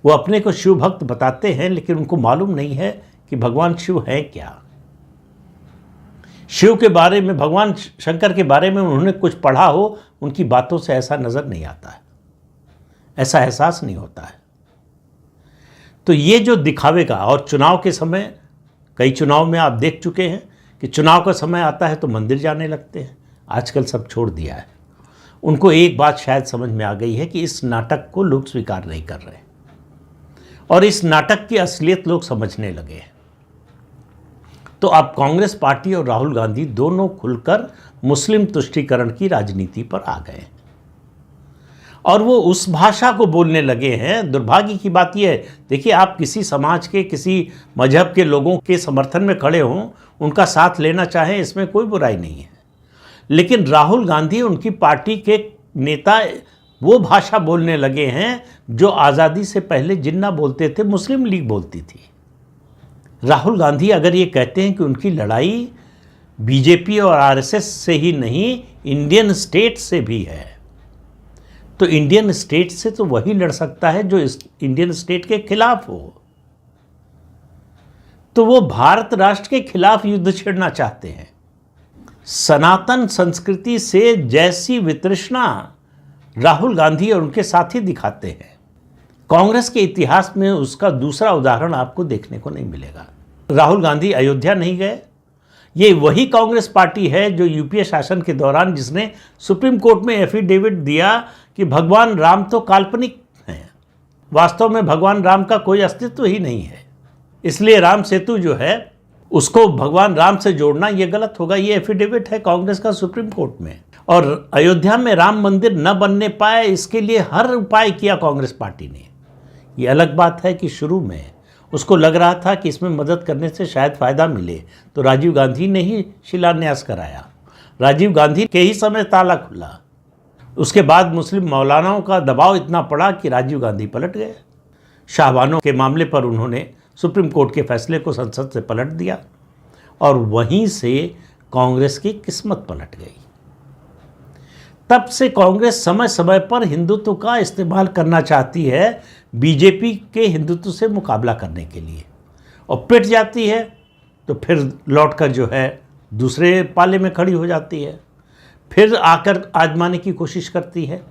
वो अपने को शिव भक्त बताते हैं, लेकिन उनको मालूम नहीं है कि भगवान शिव हैं क्या। शिव के बारे में, भगवान शंकर के बारे में उन्होंने कुछ पढ़ा हो, उनकी बातों से ऐसा नज़र नहीं आता है, ऐसा एहसास नहीं होता है। तो ये जो दिखावे का, और चुनाव के समय, कई चुनाव में आप देख चुके हैं कि चुनाव का समय आता है तो मंदिर जाने लगते हैं। आजकल सब छोड़ दिया है। उनको एक बात शायद समझ में आ गई है कि इस नाटक को लोग स्वीकार नहीं कर रहे, और इस नाटक की असलियत लोग समझने लगे हैं। तो अब कांग्रेस पार्टी और राहुल गांधी दोनों खुलकर मुस्लिम तुष्टीकरण की राजनीति पर आ गए, और वो उस भाषा को बोलने लगे हैं। दुर्भाग्य की बात यह है, देखिए, आप किसी समाज के, किसी मजहब के लोगों के समर्थन में खड़े हों, उनका साथ लेना चाहें, इसमें कोई बुराई नहीं है, लेकिन राहुल गांधी, उनकी पार्टी के नेता वो भाषा बोलने लगे हैं जो आज़ादी से पहले जिन्ना बोलते थे, मुस्लिम लीग बोलती थी। राहुल गांधी अगर ये कहते हैं कि उनकी लड़ाई बीजेपी और आरएसएस से ही नहीं, इंडियन स्टेट से भी है, तो इंडियन स्टेट से तो वही लड़ सकता है जो इंडियन स्टेट के खिलाफ हो। तो वो भारत राष्ट्र के खिलाफ युद्ध छेड़ना चाहते हैं। सनातन संस्कृति से जैसी वितृष्णा राहुल गांधी और उनके साथी दिखाते हैं, कांग्रेस के इतिहास में उसका दूसरा उदाहरण आपको देखने को नहीं मिलेगा। राहुल गांधी अयोध्या नहीं गए। ये वही कांग्रेस पार्टी है जो यूपीए शासन के दौरान, जिसने सुप्रीम कोर्ट में एफिडेविट दिया कि भगवान राम तो काल्पनिक हैं, वास्तव में भगवान राम का कोई अस्तित्व ही नहीं है, इसलिए राम सेतु जो है उसको भगवान राम से जोड़ना ये गलत होगा। ये एफिडेविट है कांग्रेस का सुप्रीम कोर्ट में। और अयोध्या में राम मंदिर न बनने पाए, इसके लिए हर उपाय किया कांग्रेस पार्टी ने। ये अलग बात है कि शुरू में उसको लग रहा था कि इसमें मदद करने से शायद फ़ायदा मिले, तो राजीव गांधी ने ही शिलान्यास कराया। राजीव गांधी के ही समय ताला खुला। उसके बाद मुस्लिम मौलानाओं का दबाव इतना पड़ा कि राजीव गांधी पलट गए। शाहबानों के मामले पर उन्होंने सुप्रीम कोर्ट के फैसले को संसद से पलट दिया, और वहीं से कांग्रेस की किस्मत पलट गई। तब से कांग्रेस समय समय पर हिंदुत्व का इस्तेमाल करना चाहती है बीजेपी के हिंदुत्व से मुकाबला करने के लिए, और पिट जाती है तो फिर लौटकर जो है दूसरे पाले में खड़ी हो जाती है, फिर आकर आजमाने की कोशिश करती है।